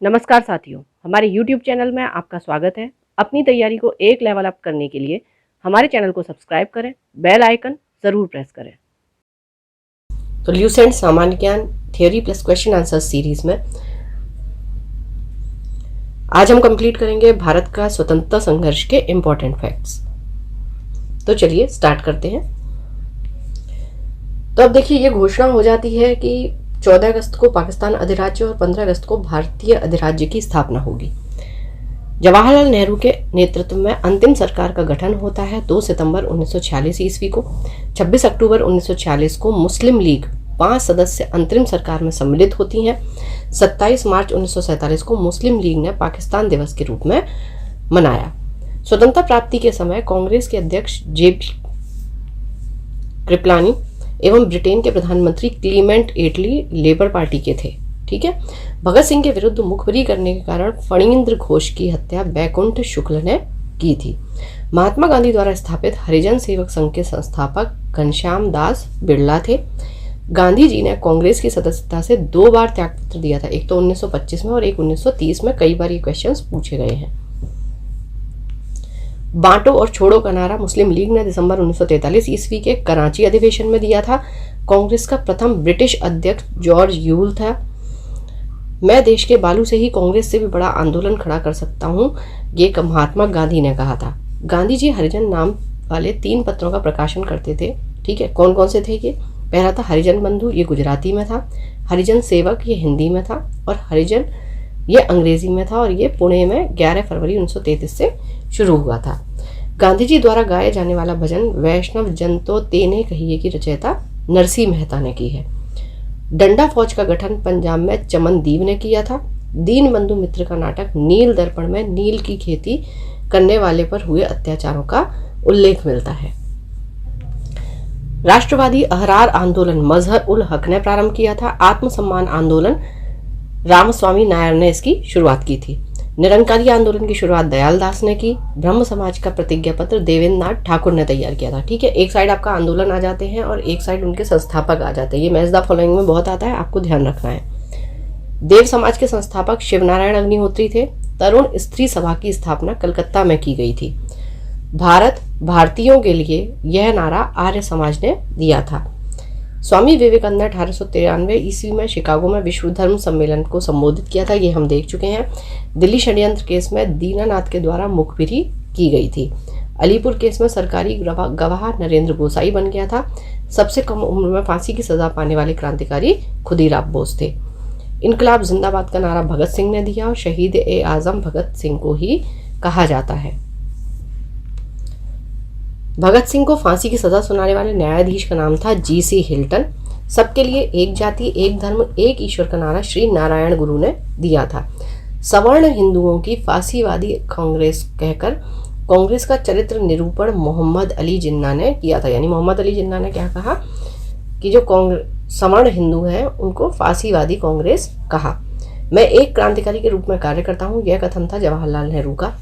नमस्कार साथियों, हमारे YouTube चैनल में आपका स्वागत है। अपनी तैयारी को एक लेवल अप करने के लिए हमारे चैनल को सब्सक्राइब करें, बेल आइकन ज़रूर प्रेस करें। तो ल्यूसेंट सामान्य ज्ञान theory plus question answer series में आज हम कंप्लीट करेंगे भारत का स्वतंत्रता संघर्ष के इम्पोर्टेंट फैक्ट्स। तो चलिए स्टार्ट करते हैं। तो अब देखिए, ये घोषणा हो जाती है कि 14 अगस्त को पाकिस्तान अधिराज्य और 15 अगस्त को भारतीय अधिराज्य की स्थापना होगी। जवाहरलाल नेहरू के नेतृत्व में अंतिम सरकार का गठन होता है 2 सितंबर 1946 ईस्वी को। 26 अक्टूबर 1946 को मुस्लिम लीग 5 सदस्य अंतरिम सरकार में सम्मिलित होती हैं। 27 मार्च 1947 को मुस्लिम लीग ने पाकिस्तान दिवस के रूप में मनाया। स्वतंत्रता प्राप्ति के समय कांग्रेस के अध्यक्ष जेबी कृपलानी एवं ब्रिटेन के प्रधानमंत्री क्लीमेंट एटली लेबर पार्टी के थे। ठीक है। भगत सिंह के विरुद्ध मुखबिरी करने के कारण फणींद्र घोष की हत्या बैकुंठ शुक्ल ने की थी। महात्मा गांधी द्वारा स्थापित हरिजन सेवक संघ के संस्थापक घनश्याम दास बिरला थे। गांधी जी ने कांग्रेस की सदस्यता से 2 बार त्यागपत्र दिया था, एक तो 1925 में और एक 1930 में। कई बार ये क्वेश्चंस पूछे गए हैं। बांटो और छोड़ो का नारा मुस्लिम लीग ने दिसंबर 1943 ईस्वी के कराची अधिवेशन में दिया था। कांग्रेस का प्रथम ब्रिटिश अध्यक्ष जॉर्ज यूल था। मैं देश के बालू से ही कांग्रेस से भी बड़ा आंदोलन खड़ा कर सकता हूं, ये महात्मा गांधी ने कहा था। गांधी जी हरिजन नाम वाले 3 पत्रों का प्रकाशन करते थे। ठीक है। कौन कौन से थे ये? पहला था हरिजन बंधु, ये गुजराती में था। हरिजन सेवक, ये हिंदी में था। और हरिजन, ये अंग्रेजी में था। और ये पुणे में 11 फरवरी 1933 से शुरू हुआ था। गांधी जी द्वारा गाया जाने वाला भजन वैष्णव जन तो तेने कहिए की रचयिता नरसिंह मेहता ने की है। डंडा फौज का गठन पंजाब में चमनदीव ने किया था। दीन बंधु मित्र का नाटक नील दर्पण में नील की खेती करने वाले पर हुए अत्याचारों का उल्लेख मिलता है। राष्ट्रवादी अहरार आंदोलन मजहर उल हक ने प्रारंभ किया था। आत्मसम्मान आंदोलन रामस्वामी नायर ने इसकी शुरुआत की थी। निरंकारी आंदोलन की शुरुआत दयाल दास ने की। ब्रह्म समाज का प्रतिज्ञा पत्र देवेंद्र नाथ ठाकुर ने तैयार किया था। ठीक है। एक साइड आपका आंदोलन आ जाते हैं और एक साइड उनके संस्थापक आ जाते हैं। ये मैच द फॉलोइंग में बहुत आता है, आपको ध्यान रखना है। देव समाज के संस्थापक शिवनारायण अग्निहोत्री थे। तरुण स्त्री सभा की स्थापना कलकत्ता में की गई थी। भारत भारतीयों के लिए, यह नारा आर्य समाज ने दिया था। स्वामी विवेकानंद ने 1893 ईस्वी में शिकागो में विश्व धर्म सम्मेलन को संबोधित किया था, ये हम देख चुके हैं। दिल्ली षड्यंत्र केस में दीनानाथ के द्वारा मुखबिरी की गई थी। अलीपुर केस में सरकारी गवाह नरेंद्र गोसाई बन गया था। सबसे कम उम्र में फांसी की सजा पाने वाले क्रांतिकारी खुदीराम बोस थे। इनकलाब जिंदाबाद का नारा भगत सिंह ने दिया और शहीद ए आजम भगत सिंह को ही कहा जाता है। भगत सिंह को फांसी की सजा सुनाने वाले न्यायाधीश का नाम था जीसी हिल्टन। सबके लिए एक जाति एक धर्म एक ईश्वर का नारा श्री नारायण गुरु ने दिया था। सवर्ण हिंदुओं की फांसीवादी कांग्रेस कहकर कांग्रेस का चरित्र निरूपण मोहम्मद अली जिन्ना ने किया था। यानी मोहम्मद अली जिन्ना ने क्या कहा कि जो सवर्ण हिंदू हैं उनको फांसीवादी कांग्रेस कहा। मैं एक क्रांतिकारी के रूप में कार्य करता हूँ, यह कथन था जवाहरलाल नेहरू का।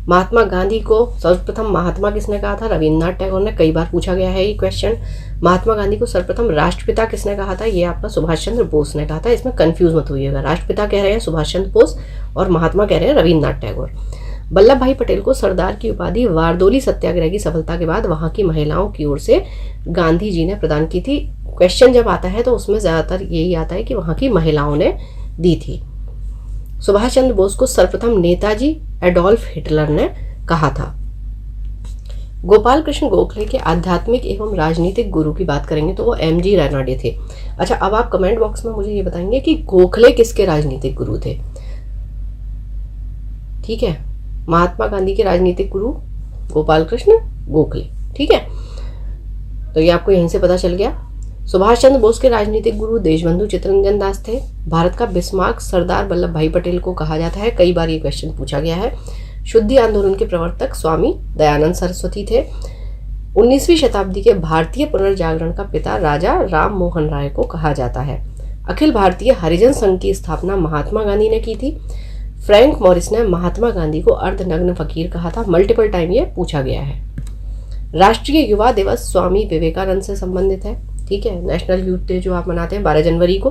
महात्मा गांधी को सर्वप्रथम महात्मा किसने कहा था? रविन्द्रनाथ टैगोर ने। कई बार पूछा गया है ये क्वेश्चन। महात्मा गांधी को सर्वप्रथम राष्ट्रपिता किसने कहा था? ये आपका सुभाष चंद्र बोस ने कहा था। इसमें कंफ्यूज मत होइएगा, राष्ट्रपिता कह रहे हैं सुभाष चंद्र बोस और महात्मा कह रहे हैं रविन्द्रनाथ टैगोर। वल्लभ भाई पटेल को सरदार की उपाधि वारदोली सत्याग्रह की सफलता के बाद वहां की महिलाओं की ओर से गांधी जी ने प्रदान की थी। क्वेश्चन जब आता है तो उसमें ज्यादातर यही आता है कि वहां की महिलाओं ने दी थी। सुभाष चंद्र बोस को सर्वप्रथम नेताजी एडोल्फ हिटलर ने कहा था। गोपाल कृष्ण गोखले के आध्यात्मिक एवं राजनीतिक गुरु की बात करेंगे तो वो एमजी रानाडे थे। अच्छा, अब आप कमेंट बॉक्स में मुझे ये बताएंगे कि गोखले किसके राजनीतिक गुरु थे? ठीक है। महात्मा गांधी के राजनीतिक गुरु गोपाल कृष्ण गोखले। ठीक है, तो ये आपको यहीं से पता चल गया। सुभाष चंद्र बोस के राजनीतिक गुरु देशबंधु चित्तरंजन दास थे। भारत का बिस्मार्क सरदार वल्लभ भाई पटेल को कहा जाता है। कई बार ये क्वेश्चन पूछा गया है। शुद्धि आंदोलन के प्रवर्तक स्वामी दयानंद सरस्वती थे। 19वीं शताब्दी के भारतीय पुनर्जागरण का पिता राजा राम मोहन राय को कहा जाता है। अखिल भारतीय हरिजन संघ की स्थापना महात्मा गांधी ने की थी। फ्रैंक मॉरिस ने महात्मा गांधी को अर्धनग्न फकीर कहा था। मल्टीपल टाइम ये पूछा गया है। राष्ट्रीय युवा दिवस स्वामी विवेकानंद से संबंधित है। ठीक है, नेशनल यूथ डे जो आप मनाते हैं 12 जनवरी को।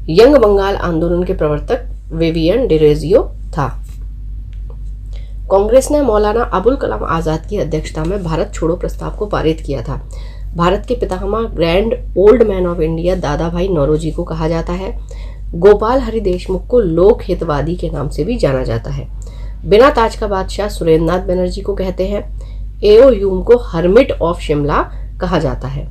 यंग बंगाल आंदोलन के प्रवर्तक विवियन डिरेजियो था। कांग्रेस ने मौलाना अबुल कलाम आजाद की अध्यक्षता में भारत छोड़ो प्रस्ताव को पारित किया था। भारत के पितामह grand old man of India Dadabhai Naoroji को कहा जाता है। गोपाल हरि देशमुख को लोक हितवादी के नाम से भी जाना जाता है। बिना ताज का बादशाह सुरेंद्रनाथ बनर्जी को कहते हैं। एओ ह्यूम को हर्मिट ऑफ शिमला कहा जाता है।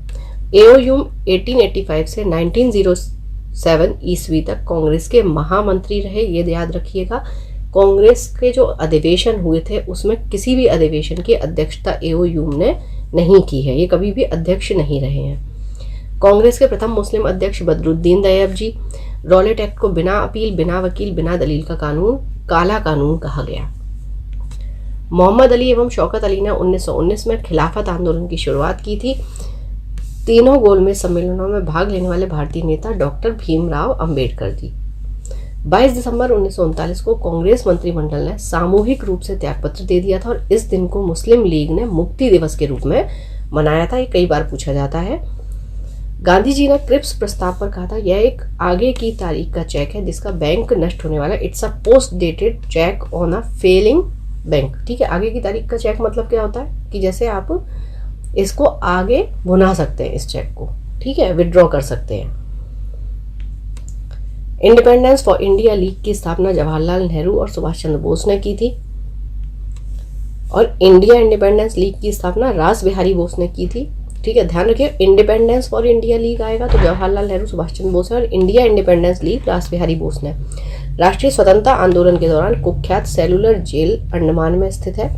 एओ ह्यूम 1885 से 1907 ईस्वी तक कांग्रेस के महामंत्री रहे। ये याद रखिएगा, कांग्रेस के जो अधिवेशन हुए थे उसमें किसी भी अधिवेशन की अध्यक्षता एओ ह्यूम ने नहीं की है। ये कभी भी अध्यक्ष नहीं रहे हैं। कांग्रेस के प्रथम मुस्लिम अध्यक्ष बदरुद्दीन तैयबजी। रॉलेट एक्ट को बिना अपील, बिना वकील, बिना दलील का कानून काला कानून कहा गया। मोहम्मद अली एवं शौकत अली ने 1919 में खिलाफत आंदोलन की शुरुआत की थी। तीनों गोलमेज सम्मेलनों में भाग लेने वाले भारतीय नेता डॉक्टर भीमराव अंबेडकर जी। 22 दिसंबर 1939 को कांग्रेस मंत्रिमंडल ने सामूहिक रूप से त्यागपत्र दे दिया था और इस दिन को मुस्लिम लीग ने मुक्ति दिवस के रूप में मनाया था। ये कई बार पूछा जाता है। गांधी जी ने क्रिप्स प्रस्ताव पर कहा था, यह एक आगे की तारीख का चेक है जिसका बैंक नष्ट होने वाला। It's a post dated cheque on a failing bank. ठीक है, आगे की तारीख का चेक मतलब क्या होता है कि जैसे आप इसको आगे भुना सकते हैं, इस चेक को, ठीक है, विड्रॉ कर सकते हैं। इंडिपेंडेंस फॉर इंडिया लीग की स्थापना जवाहरलाल नेहरू और सुभाष चंद्र बोस ने की थी और इंडिया इंडिपेंडेंस लीग की स्थापना रास बिहारी बोस ने की थी। ठीक है, ध्यान रखिए, इंडिपेंडेंस फॉर इंडिया लीग आएगा तो जवाहरलाल नेहरू, सुभाष चंद्र बोस है और इंडिया इंडिपेंडेंस लीग रास बिहारी बोस ने। राष्ट्रीय स्वतंत्रता आंदोलन के दौरान कुख्यात सेलुलर जेल अंडमान में स्थित है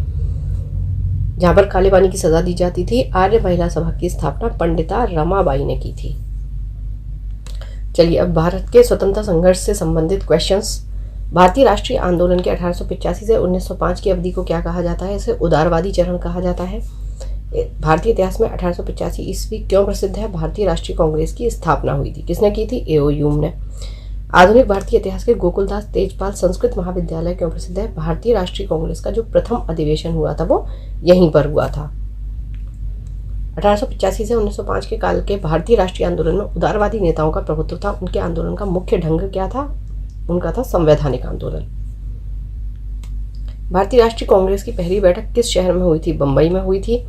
जहां पर काले पानी की सजा दी जाती थी। आर्य महिला सभा की स्थापना पंडिता रमाबाई ने की थी। चलिए अब भारत के स्वतंत्रता संघर्ष से संबंधित क्वेश्चंस। भारतीय राष्ट्रीय आंदोलन के 1885 से 1905 की अवधि को क्या कहा जाता है? इसे उदारवादी चरण कहा जाता है। भारतीय इतिहास में 1885 ईस्वी क्यों प्रसिद्ध है? भारतीय राष्ट्रीय कांग्रेस की स्थापना हुई थी। किसने की थी? एओ ह्यूम ने। आधुनिक भारतीय इतिहास के गोकुलदास तेजपाल संस्कृत महाविद्यालय क्यों प्रसिद्ध है? भारतीय राष्ट्रीय कांग्रेस का जो प्रथम अधिवेशन हुआ था वो यहीं पर हुआ था। 1885 से 1905 के काल के भारतीय राष्ट्रीय आंदोलन में उदारवादी नेताओं का प्रभुत्व था। उनके आंदोलन का मुख्य ढंग क्या था? उनका था संवैधानिक आंदोलन। भारतीय राष्ट्रीय कांग्रेस की पहली बैठक किस शहर में हुई थी? बंबई में हुई थी।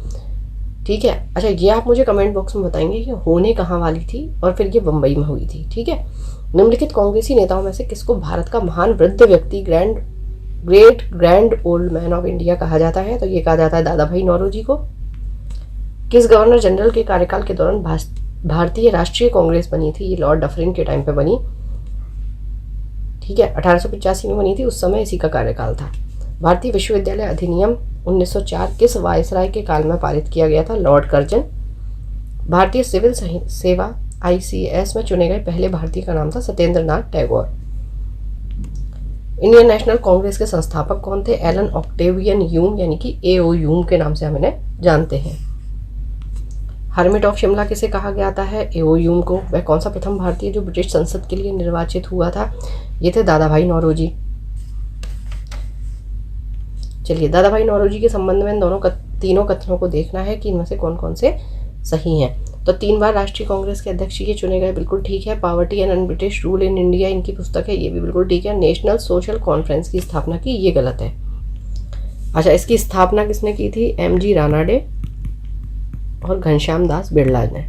ठीक है, अच्छा ये आप मुझे कमेंट बॉक्स में बताएंगे कि होने कहाँ वाली थी और फिर ये बंबई में हुई थी। ठीक है, निम्नलिखित कांग्रेसी नेताओं में से किसको भारत का महान वृद्ध व्यक्ति grand old man of India कहा जाता है? तो ये कहा जाता है दादा भाई नौरोजी को। किस गवर्नर जनरल के कार्यकाल के दौरान भारतीय राष्ट्रीय कांग्रेस बनी थी? ये लॉर्ड डफरिन के टाइम पे बनी। ठीक है, 1885 में बनी थी, उस समय इसी का कार्यकाल था। भारतीय विश्वविद्यालय अधिनियम 1904 किस वायसराय के काल में पारित किया गया था? Lord Curzon. भारतीय सिविल सेवा ICS में चुने गए पहले भारतीय का नाम था सत्येंद्र नाथ टैगोर। इंडियन नेशनल कांग्रेस के संस्थापक कौन थे? एलन ऑक्टेवियन ह्यूम यानी कि एओ ह्यूम के नाम से हम इन्हें जानते हैं। हर्मिट ऑफ शिमला किसे कहा जाता है? एओ ह्यूम को। वह कौन सा प्रथम भारतीय जो ब्रिटिश संसद के लिए निर्वाचित हुआ था? ये थे दादा भाई नौरोजी। चलिए, दादा भाई नौरोजी के संबंध में तीनों कथनों को देखना है कि इनमें से कौन कौन से सही हैं। तो 3 बार राष्ट्रीय कांग्रेस के अध्यक्ष ये चुने गए, बिल्कुल ठीक है। Poverty and un British rule in India इनकी पुस्तक है, ये भी बिल्कुल ठीक है। नेशनल सोशल कॉन्फ्रेंस की स्थापना की, ये गलत है। अच्छा, इसकी स्थापना किसने की थी? MG रानाडे और घनश्याम दास बिरला ने।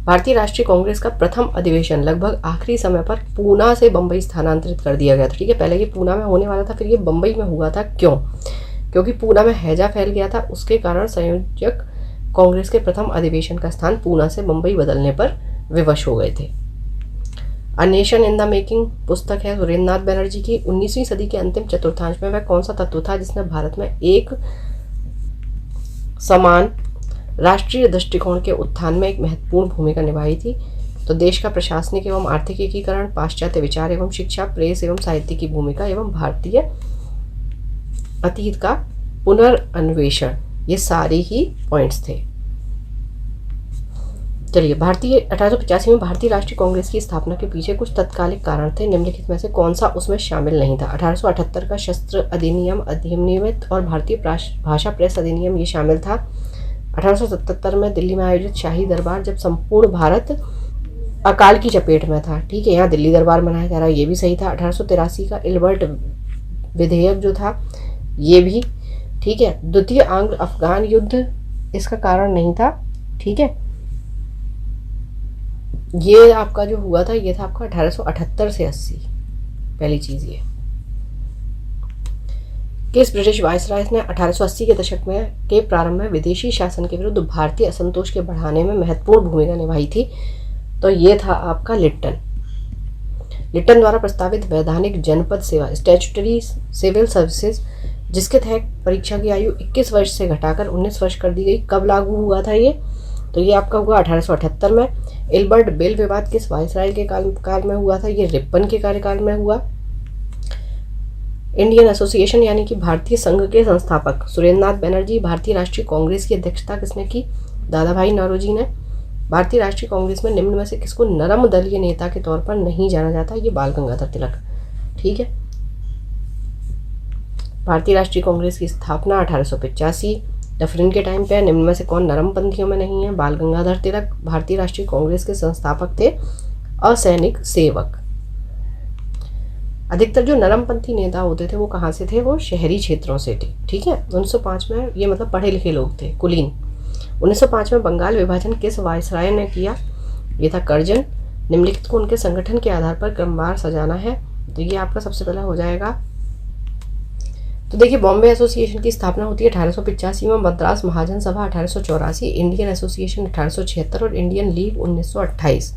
भारतीय राष्ट्रीय कांग्रेस का प्रथम अधिवेशन लगभग आखिरी समय पर पूना से बंबई स्थानांतरित कर दिया गया था। ठीक है, पहले ये पूना में होने वाला था, फिर ये बंबई में हुआ था। क्यों? क्योंकि पूना में हैजा फैल गया था, उसके कारण संयोजक कांग्रेस के प्रथम अधिवेशन का स्थान पूना से बंबई बदलने पर विवश हो गए थे। A nation in the making पुस्तक है सुरेंद्रनाथ बनर्जी की। 19वीं सदी के अंतिम चतुर्थांश में वह कौन सा तत्व था जिसने भारत में एक समान राष्ट्रीय दृष्टिकोण के उत्थान में एक महत्वपूर्ण भूमिका निभाई थी? तो देश का प्रशासनिक एवं आर्थिक एकीकरण, पाश्चात्य विचार एवं शिक्षा, प्रेस एवं साहित्य की भूमिका एवं भारतीय अतीत का पुनर्अन्वेषण, ये सारे ही पॉइंट्स थे। चलिए, 1885 में भारतीय राष्ट्रीय कांग्रेस की स्थापना के पीछे कुछ तत्कालिक कारण थे, निम्नलिखित में से कौन सा उसमें शामिल नहीं था? 1878 का शस्त्र अधिनियम अधिनियमित और भारतीय भाषा प्रेस अधिनियम ये शामिल था। 1877 में दिल्ली में आयोजित शाही दरबार जब संपूर्ण भारत अकाल की चपेट में था, ठीक है, यहाँ दिल्ली दरबार मनाया जा रहा है, ये भी सही था। 1883 का इल्बर्ट विधेयक जो था ये भी ठीक है। द्वितीय आंग्ल अफगान युद्ध इसका कारण नहीं था, ठीक है, ये आपका जो हुआ था ये था आपका 1878 से 80। पहली चीज ये किस ब्रिटिश वायसराय ने 1880 के दशक में के प्रारंभ में विदेशी शासन के विरुद्ध भारतीय असंतोष के बढ़ाने में महत्वपूर्ण भूमिका निभाई थी? तो ये था आपका लिट्टन। लिट्टन द्वारा प्रस्तावित वैधानिक जनपद सेवा स्टैट्यूटरी सिविल सर्विसेज, जिसके तहत परीक्षा की आयु 21 वर्ष से घटाकर 19 वर्ष कर दी गई, कब लागू हुआ था ये? तो ये आपका हुआ 1878 में। इल्बर्ट बेल विवाद किस वायसराय के काल में हुआ था? ये रिपन के कार्यकाल में हुआ। इंडियन एसोसिएशन यानी कि भारतीय संघ के संस्थापक सुरेंद्रनाथ बनर्जी। भारतीय राष्ट्रीय कांग्रेस की अध्यक्षता किसने की? दादा भाई नौरोजी ने। भारतीय राष्ट्रीय कांग्रेस में निम्न में से किसको नरम दलीय नेता के तौर पर नहीं जाना जाता? ये बाल गंगाधर तिलक, ठीक है। भारतीय राष्ट्रीय कांग्रेस की स्थापना 1885। डफरिन के टाइम पे निम्न में से कौन नरम पंथियों में नहीं है? बाल गंगाधर तिलक। भारतीय राष्ट्रीय कांग्रेस के संस्थापक थे असैनिक सेवक। अधिकतर जो नरमपंथी नेता होते थे वो कहाँ से थे? वो शहरी क्षेत्रों से थे, ठीक है। 1905 में ये मतलब पढ़े लिखे लोग थे, कुलीन। 1905 में बंगाल विभाजन किस वायसराय ने किया? ये था कर्जन। निम्नलिखित को उनके संगठन के आधार पर क्रमवार सजाना है, तो ये आपका सबसे पहला हो जाएगा। तो देखिए, बॉम्बे एसोसिएशन की स्थापना होती है 1885 में, मद्रास महाजन सभा 1884, इंडियन एसोसिएशन 1876 और इंडियन लीग 1928।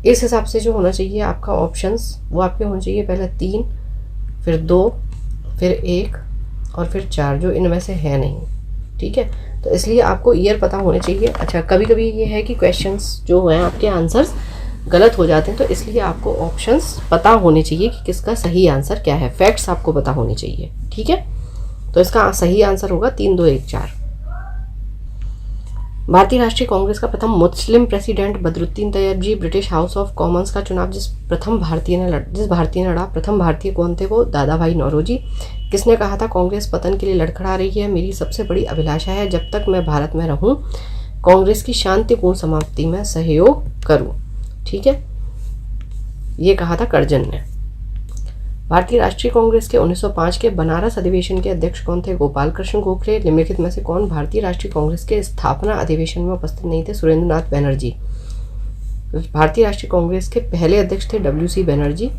इस हिसाब से जो होना चाहिए आपका ऑप्शंस वो आपके होने चाहिए पहले 3, फिर 2, फिर 1 और फिर 4, जो इनमें से है नहीं, ठीक है। तो इसलिए आपको ईयर पता होने चाहिए। अच्छा, कभी कभी ये है कि क्वेश्चंस जो हैं आपके आंसर्स गलत हो जाते हैं, तो इसलिए आपको ऑप्शंस पता होने चाहिए कि किसका सही आंसर क्या है, फैक्ट्स आपको पता होने चाहिए, ठीक है। तो इसका सही आंसर होगा 3, 2, 1, 4। भारतीय राष्ट्रीय कांग्रेस का प्रथम मुस्लिम president Badruddin Tyab. British House of Commons का चुनाव जिस भारतीय ने लड़ा, प्रथम भारतीय कौन थे? वो दादा भाई नौरोजी। किसने कहा था कांग्रेस पतन के लिए लड़खड़ा रही है? मेरी सबसे बड़ी अभिलाषा है जब तक मैं भारत में रहूं कांग्रेस की शांतिपूर्ण समाप्ति में सहयोग करूं, ठीक है, ये कहा था कर्जन ने। भारतीय राष्ट्रीय कांग्रेस के 1905 के बनारस अधिवेशन के अध्यक्ष कौन थे? गोपाल कृष्ण गोखले। निम्नलिखित में से कौन भारतीय राष्ट्रीय कांग्रेस के स्थापना अधिवेशन में उपस्थित नहीं थे? सुरेंद्रनाथ बनर्जी। भारतीय राष्ट्रीय कांग्रेस के पहले अध्यक्ष थे WC बनर्जी।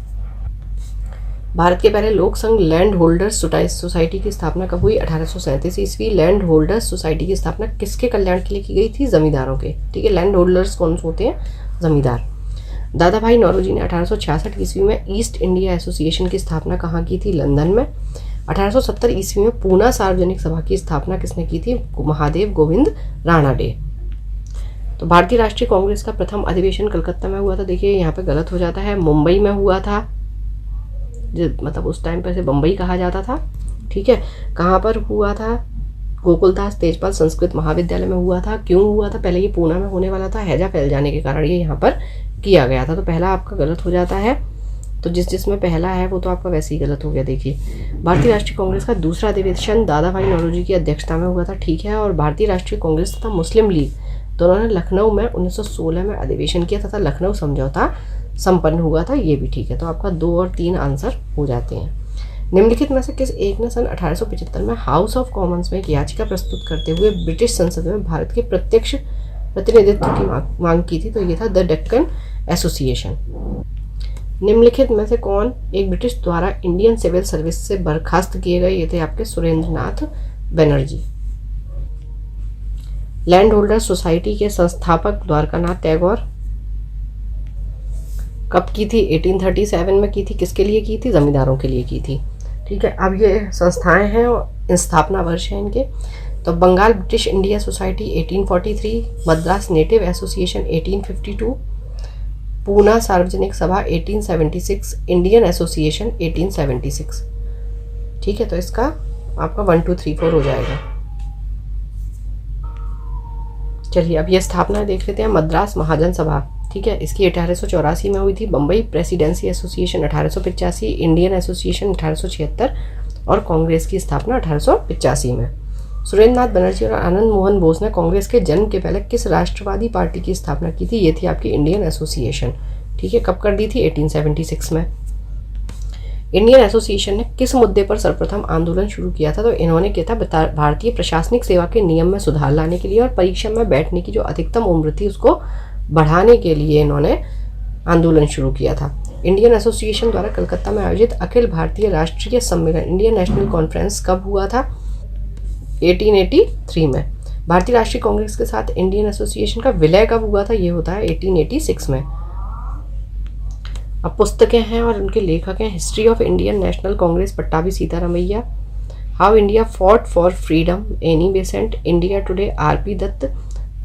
भारत के पहले लोक संघ लैंड होल्डर्स सोसाइटी की स्थापना कब हुई? 1837 ईस्वी। लैंड होल्डर्स सोसाइटी की स्थापना किसके कल्याण के लिए की गई थी? जमींदारों के, ठीक है। लैंड होल्डर्स कौन से होते हैं? जमींदार। दादा भाई नौरोजी ने 1866 ईस्वी में ईस्ट इंडिया एसोसिएशन की स्थापना कहाँ की थी? लंदन में। 1870 ईस्वी में पूना सार्वजनिक सभा की स्थापना किसने की थी? महादेव गोविंद राणाडे। तो भारतीय राष्ट्रीय कांग्रेस का प्रथम अधिवेशन कलकत्ता में हुआ था। देखिए यहाँ पे गलत हो जाता है, मुंबई में हुआ था, मतलब उस टाइम पर से बम्बई कहा जाता था, ठीक है। कहाँ पर हुआ था? गोकुलदास तेजपाल संस्कृत महाविद्यालय में हुआ था। क्यों हुआ था? पहले ये पूना में होने वाला था, हैजा फैल जाने के कारण ये यहाँ पर किया गया था। तो पहला आपका गलत हो जाता है, तो जिसमें पहला है वो तो आपका वैसे ही गलत हो गया। देखिए, भारतीय राष्ट्रीय कांग्रेस का दूसरा अधिवेशन दादा भाई नौरोजी की अध्यक्षता में हुआ था, ठीक है। और भारतीय राष्ट्रीय कांग्रेस तथा मुस्लिम लीग दोनों ने लखनऊ में 1916 में अधिवेशन किया तथा लखनऊ समझौता संपन्न हुआ था, ये भी ठीक है। तो आपका 2 और 3 आंसर हो जाते हैं। निम्नलिखित में से किस एक ने सन 1875 में हाउस ऑफ कॉमन्स में एक याचिका प्रस्तुत करते हुए ब्रिटिश संसद में भारत के प्रत्यक्ष प्रतिनिधित्व की मांग की थी? तो ये था द डेक्कन एसोसिएशन। निम्नलिखित में से कौन एक ब्रिटिश द्वारा इंडियन सिविल सर्विस से बर्खास्त किए गए? ये थे आपके Surendranath Banerjee. Land holder society के संस्थापक द्वारकानाथ टैगोर। कब की थी? 1837 में की थी। किसके लिए की थी? जमींदारों के लिए की थी, ठीक है। अब ये संस्थाएं हैं और स्थापना वर्ष है इनके। तो Bengal British India society 1843, Madras native association 1852, Poona Sarvajanik Sabha 1876, Indian association 1876, ठीक है। तो इसका आपका 1, 2, 3, 4 हो जाएगा। चलिए अब ये स्थापना देख लेते हैं। मद्रास महाजन सभा, ठीक है, इसकी 1884 में हुई थी। Bombay presidency association 1885, Indian association 1876 और कांग्रेस की स्थापना 1885 में। सुरेंद्रनाथ बनर्जी और आनंद मोहन बोस ने कांग्रेस के जन्म के पहले किस राष्ट्रवादी पार्टी की स्थापना की थी? ये थी आपकी इंडियन एसोसिएशन। ठीक है, कब कर दी थी? 1876 में। इंडियन एसोसिएशन ने किस मुद्दे पर सर्वप्रथम आंदोलन शुरू किया था? तो इन्होंने किया था भारतीय प्रशासनिक सेवा के नियम में सुधार लाने के लिए और परीक्षा में बैठने की जो अधिकतम उम्र थी उसको बढ़ाने के लिए इन्होंने आंदोलन शुरू किया था। इंडियन एसोसिएशन द्वारा कलकत्ता में आयोजित अखिल भारतीय राष्ट्रीय सम्मेलन इंडियन नेशनल कॉन्फ्रेंस कब हुआ था? 1883 में। भारतीय राष्ट्रीय कांग्रेस के साथ इंडियन एसोसिएशन का विलय कब हुआ था? ये होता है 1886 में। अब पुस्तकें हैं और उनके लेखक हैं। History of Indian national Congress Pattabhi Sitaramayya, how India fought for freedom Annie Besant, India today RP Dutt,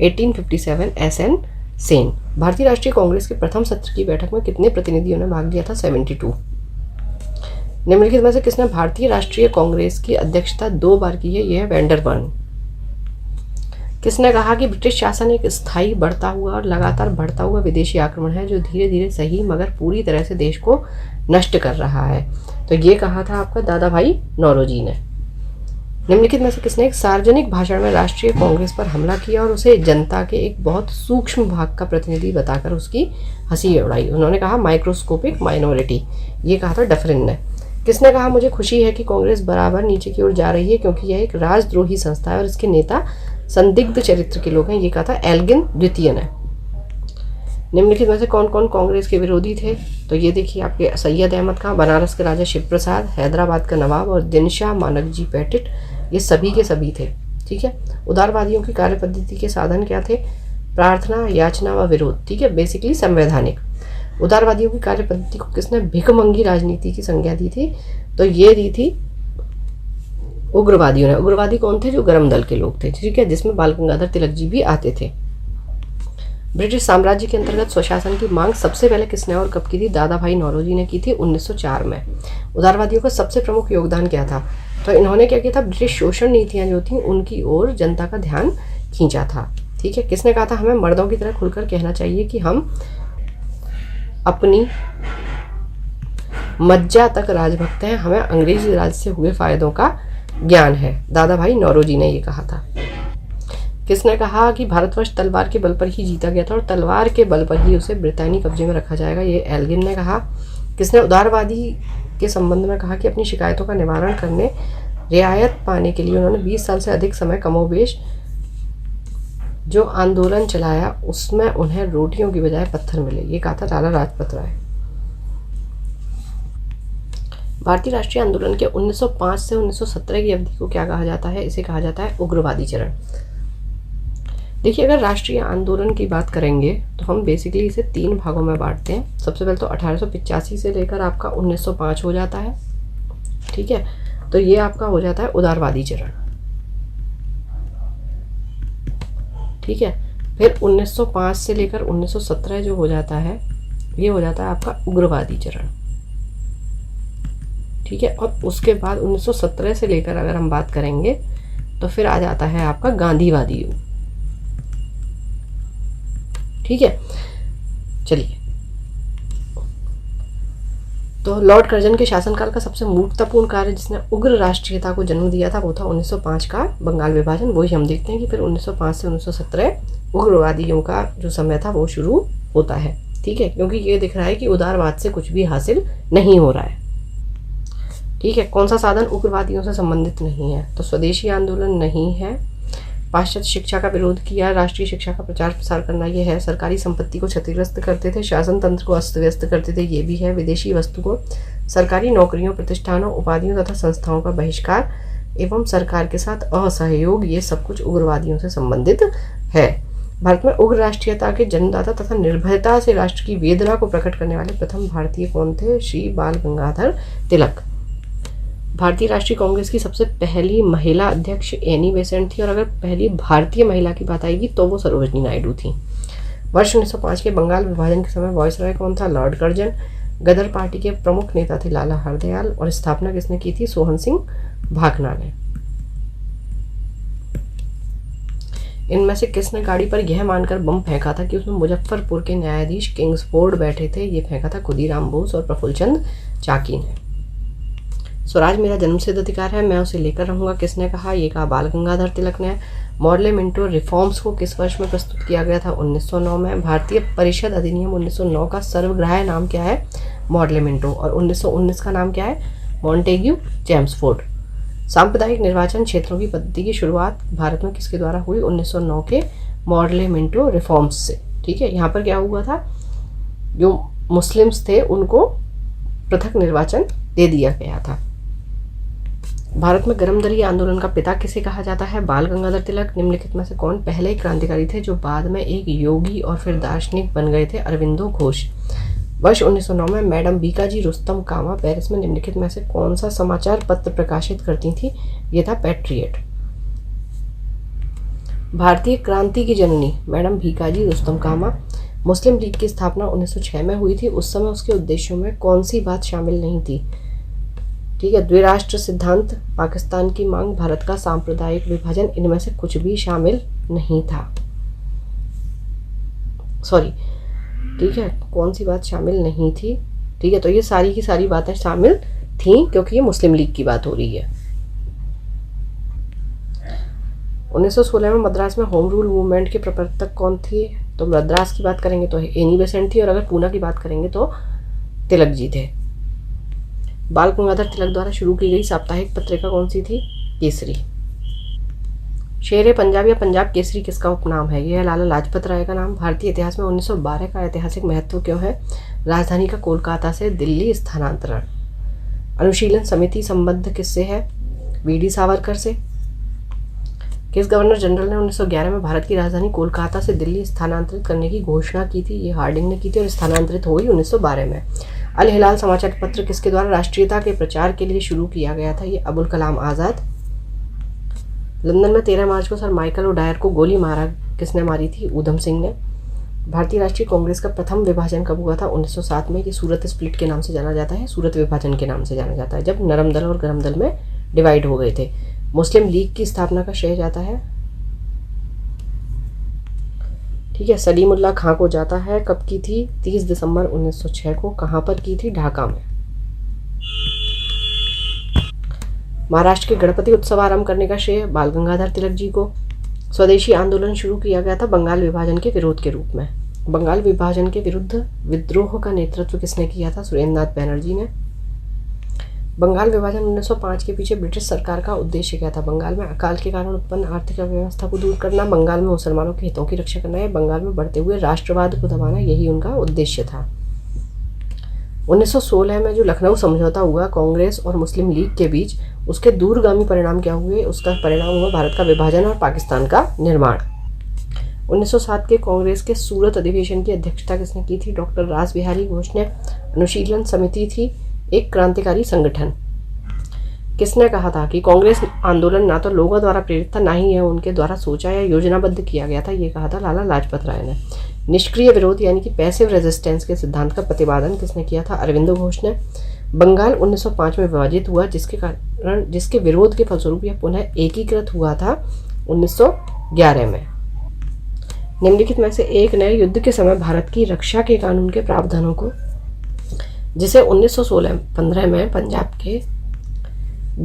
1857 SN Sen. भारतीय राष्ट्रीय कांग्रेस के प्रथम सत्र की बैठक में कितने प्रतिनिधियों ने भाग लिया था? 72। निम्नलिखित में से किसने भारतीय राष्ट्रीय कांग्रेस की अध्यक्षता 2 बार की है? यह है वेंडरबर्न। किसने कहा कि ब्रिटिश शासन एक स्थायी, बढ़ता हुआ और लगातार बढ़ता हुआ विदेशी आक्रमण है जो धीरे धीरे सही मगर पूरी तरह से देश को नष्ट कर रहा है? तो ये कहा था आपका दादा भाई नौरोजी ने। निम्नलिखित में से किसने एक सार्वजनिक भाषण में राष्ट्रीय कांग्रेस पर हमला किया और उसे जनता के एक बहुत सूक्ष्म भाग का प्रतिनिधि बताकर उसकी हंसी उड़ाई? उन्होंने कहा माइक्रोस्कोपिक माइनॉरिटी। ये कहा था डफरिन ने। किसने कहा मुझे खुशी है कि कांग्रेस बराबर नीचे की ओर जा रही है क्योंकि यह एक राजद्रोही संस्था है और इसके नेता संदिग्ध चरित्र के लोग हैं? ये कहा था एल्गिन द्वितीय ने। निम्नलिखित में से कौन कौन कांग्रेस के विरोधी थे? तो ये देखिए आपके सैयद अहमद खां, बनारस के राजा शिव प्रसाद, हैदराबाद का नवाब और दिनशाह मानकजी पैटिट, ये सभी के सभी थे। ठीक है। उदारवादियों की कार्य पद्धति के साधन क्या थे? प्रार्थना, याचना व विरोध। ठीक है, बेसिकली संवैधानिक। उदारवादियों की कार्य पद्धति को किसने भिखमंगी राजनीति की संज्ञा दी थी? तो ये दी थी उग्रवादियों ने। उग्रवादी कौन थे? जो गरम दल के लोग थे। ठीक है, जिसमें बाल गंगाधर तिलक जी भी आते थे। ब्रिटिश साम्राज्य के अंतर्गत स्वशासन की मांग सबसे पहले किसने और कब की थी? दादा भाई नौरोजी ने की थी 1904 में। उदारवादियों का सबसे प्रमुख योगदान क्या था? तो इन्होंने क्या किया था? ब्रिटिश शोषण नीतियां जो थी उनकी ओर जनता का ध्यान खींचा था। ठीक है। किसने कहा था हमें मर्दों की तरह खुलकर कहना चाहिए कि हम अपनी मज्जा तक राजभक्त हैं, हमें अंग्रेजी राज से हुए फायदों का ज्ञान है? दादा भाई नौरोजी ने ये कहा था। किसने कहा कि भारतवर्ष तलवार के बल पर ही जीता गया था और तलवार के बल पर ही उसे ब्रितानी कब्जे में रखा जाएगा? ये एल्गिन ने कहा। किसने उदारवादी के संबंध में कहा कि अपनी शिकायतों का निवारण करने, रियायत पाने के लिए उन्होंने 20 साल से अधिक समय कमोबेश जो आंदोलन चलाया उसमें उन्हें रोटियों की बजाय पत्थर मिले? ये कहा था लाला लाजपत राय। भारतीय राष्ट्रीय आंदोलन के 1905 से 1917 की अवधि को क्या कहा जाता है? इसे कहा जाता है उग्रवादी चरण। देखिए, अगर राष्ट्रीय आंदोलन की बात करेंगे तो हम बेसिकली इसे 3 भागों में बांटते हैं। सबसे पहले तो 1885 से लेकर आपका 1905 हो जाता है। ठीक है, तो ये आपका हो जाता है उदारवादी चरण। ठीक है, फिर 1905 से लेकर 1917 जो हो जाता है ये हो जाता है आपका उग्रवादी चरण। ठीक है, और उसके बाद 1917 से लेकर अगर हम बात करेंगे तो फिर आ जाता है आपका गांधीवादी युग। ठीक है, चलिए, तो लॉर्ड कर्जन के शासनकाल का सबसे मूर्खतापूर्ण कार्य जिसने उग्र राष्ट्रीयता को जन्म दिया था वो था 1905 का बंगाल विभाजन। वही हम देखते हैं कि फिर 1905 से 1917 उग्रवादियों का जो समय था वो शुरू होता है। ठीक है, क्योंकि ये दिख रहा है कि उदारवाद से कुछ भी हासिल नहीं हो रहा है। ठीक है, कौन सा साधन उग्रवादियों से संबंधित नहीं है? तो स्वदेशी आंदोलन नहीं है। पाश्चात्य शिक्षा का विरोध किया, राष्ट्रीय शिक्षा का प्रचार प्रसार करना ये है। सरकारी संपत्ति को क्षतिग्रस्त करते थे, शासन तंत्र को अस्त व्यस्त करते थे, ये भी है। विदेशी वस्तु को, सरकारी नौकरियों, प्रतिष्ठानों, उपाधियों तथा संस्थाओं का बहिष्कार एवं सरकार के साथ असहयोग, ये सब कुछ उग्रवादियों से संबंधित है। भारत में उग्र राष्ट्रीयता के जन्मदाता तथा निर्भयता से राष्ट्र की वेदना को प्रकट करने वाले प्रथम भारतीय कौन थे? श्री बाल गंगाधर तिलक। भारतीय राष्ट्रीय कांग्रेस की सबसे पहली महिला अध्यक्ष एनी बेसेंट थी और अगर पहली भारतीय महिला की बात आएगी तो वो सरोजनी नायडू थी। वर्ष 1905 के बंगाल विभाजन के समय वायसराय कौन था? Lord Curzon. गदर पार्टी के प्रमुख नेता थे लाला हरदयाल और स्थापना किसने की थी? सोहन सिंह भाकना ने। इनमें से किसने गाड़ी पर यह मानकर बम फेंका था कि उसमें मुजफ्फरपुर के न्यायाधीश किंग्सफोर्ड बैठे थे? ये फेंका था खुदीराम बोस और प्रफुल्ल चंद चाकी ने। स्वराज मेरा जन्मसिद्ध अधिकार है, मैं उसे लेकर रहूंगा, किसने कहा? ये कहा बाल गंगाधर तिलक ने। मॉडल रिफॉर्म्स को किस वर्ष में प्रस्तुत किया गया था? 1909 में। भारतीय परिषद अधिनियम 1909 का सर्वग्राह्य नाम क्या है? मॉडल। और 1919 का नाम क्या है? Montagu Chelmsford. सांप्रदायिक निर्वाचन क्षेत्रों की पद्धति की शुरुआत भारत में किसके द्वारा हुई? 1909 के मॉडल रिफॉर्म्स से। ठीक है, यहाँ पर क्या हुआ था, जो मुस्लिम्स थे उनको पृथक निर्वाचन दे दिया गया था। भारत में गरम दरी आंदोलन का पिता किसे कहा जाता है? बाल गंगाधर तिलक। निम्नलिखित में से कौन पहले क्रांतिकारी थे जो बाद में एक योगी और फिर दार्शनिक बन गए थे? अरविंदो घोष। वर्ष 1909 में मैडम बीकाजी रुस्तम कामा पेरिस में निम्नलिखित में से कौन सा समाचार पत्र प्रकाशित करती थी? ये था पैट्रियट। भारतीय क्रांति की जननी मैडम भीकाजी रुस्तम कामा। मुस्लिम लीग की स्थापना 1906 में हुई थी। उस समय उसके उद्देश्यों में कौन सी बात शामिल नहीं थी? ठीक है, द्विराष्ट्र सिद्धांत, पाकिस्तान की मांग, भारत का सांप्रदायिक विभाजन, इनमें से कुछ भी शामिल नहीं था। सॉरी, ठीक है, कौन सी बात शामिल नहीं थी? ठीक है, तो ये सारी की सारी बातें शामिल थी क्योंकि ये मुस्लिम लीग की बात हो रही है। 1916 में मद्रास में होम रूल मूवमेंट के प्रवर्तक कौन थे? तो मद्रास की बात करेंगे तो एनी बेसेंट थी, और अगर पूना की बात करेंगे तो तिलक जी थे। बाल गंगाधर तिलक द्वारा शुरू की गई साप्ताहिक पत्रिका कौन सी थी? केसरी। शेर पंजाब या पंजाब केसरी किसका उपनाम है? यह है लाला लाजपत राय का नाम। भारतीय इतिहास में 1912 का ऐतिहासिक महत्व क्यों है? राजधानी का कोलकाता से दिल्ली स्थानांतरण। अनुशीलन समिति संबद्ध किससे है? वीडी सावरकर से। किस गवर्नर जनरल ने 1911 में भारत की राजधानी कोलकाता से दिल्ली स्थानांतरित करने की घोषणा की थी? ये हार्डिंग ने की थी और स्थानांतरित हुई 1912 में। अल हिलाल समाचार पत्र किसके द्वारा राष्ट्रीयता के प्रचार के लिए शुरू किया गया था? ये अबुल कलाम आज़ाद। लंदन में 13 मार्च को सर माइकल ओडायर को गोली किसने मारी थी? ऊधम सिंह ने। भारतीय राष्ट्रीय कांग्रेस का प्रथम विभाजन कब हुआ था? 1907 में। ये सूरत स्प्लिट के नाम से जाना जाता है, सूरत विभाजन के नाम से जाना जाता है, जब नरम दल और गरम दल में डिवाइड हो गए थे। मुस्लिम लीग की स्थापना का श्रेय जाता है, ठीक है, सलीमुल्लाह खां को जाता है। कब की थी? 30 दिसंबर 1906 को। कहाँ पर की थी? ढाका में। महाराष्ट्र के गणपति उत्सव आरंभ करने का श्रेय बाल गंगाधर तिलक जी को। स्वदेशी आंदोलन शुरू किया गया था बंगाल विभाजन के विरोध के रूप में। बंगाल विभाजन के विरुद्ध विद्रोह का नेतृत्व किसने किया था? सुरेंद्रनाथ बैनर्जी ने। बंगाल विभाजन 1905 के पीछे ब्रिटिश सरकार का उद्देश्य क्या था? बंगाल में अकाल के कारण उत्पन्न आर्थिक अव्यवस्था को दूर करना, बंगाल में मुसलमानों के हितों की रक्षा करना या बंगाल में बढ़ते हुए राष्ट्रवाद को दबाना, यही उनका उद्देश्य था। 1916 में जो लखनऊ समझौता हुआ कांग्रेस और मुस्लिम लीग के बीच, उसके दूरगामी परिणाम क्या हुए? उसका परिणाम हुआ भारत का विभाजन और पाकिस्तान का निर्माण। 1907 के कांग्रेस के सूरत अधिवेशन की अध्यक्षता किसने की थी? डॉक्टर रास बिहारी घोष ने। अनुशीलन समिति थी एक क्रांतिकारी संगठन। किसने कहा था कि कांग्रेस आंदोलन ना तो लोगों द्वारा प्रेरित था, ना ही यह उनके द्वारा सोचा या योजनाबद्ध किया गया था? ये कहा था लाला लाजपत राय ने। निष्क्रिय विरोध यानी कि पैसिव रेजिस्टेंस के सिद्धांत का प्रतिपादन किसने किया था? अरविंदो घोष ने। बंगाल 1905 में विभाजित हुआ, जिसके विरोध के फलस्वरूप यह पुनः एकीकृत हुआ था 1911 में। निम्नलिखित में से एक नए युद्ध के समय भारत की रक्षा के कानून के प्रावधानों को, जिसे 1916-15 में पंजाब के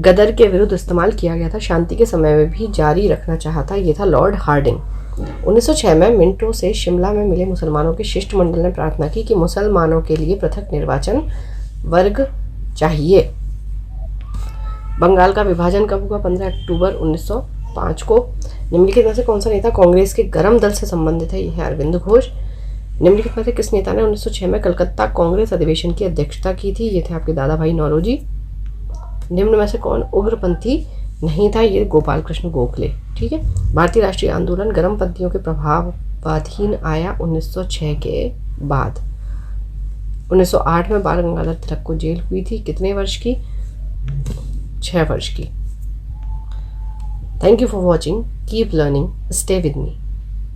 गदर के विरुद्ध इस्तेमाल किया गया था, शांति के समय में भी जारी रखना चाहता, ये था लॉर्ड हार्डिंग। 1906 में मिंटो से शिमला में मिले मुसलमानों के शिष्टमंडल ने प्रार्थना की कि मुसलमानों के लिए पृथक निर्वाचन वर्ग चाहिए। बंगाल का विभाजन कब हुआ? 15 अक्टूबर 1905 को। निम्नलिखित में से कौन सा नेता कांग्रेस के गरम दल से संबंधित है? यह है अरविंद घोष। निम्नलिखित में से किस नेता ने 1906 में कलकत्ता कांग्रेस अधिवेशन की अध्यक्षता की थी? ये थे आपके दादा भाई नौरोजी। निम्न में से कौन उग्रपंथी नहीं था? ये गोपाल कृष्ण गोखले। ठीक है, भारतीय राष्ट्रीय आंदोलन गर्मपंथियों के प्रभावाधीन आया 1906 के बाद। 1908 में बाल गंगाधर तिलक को जेल हुई थी, कितने वर्ष की? 6 वर्ष की। Thank you for watching, keep learning, stay with me.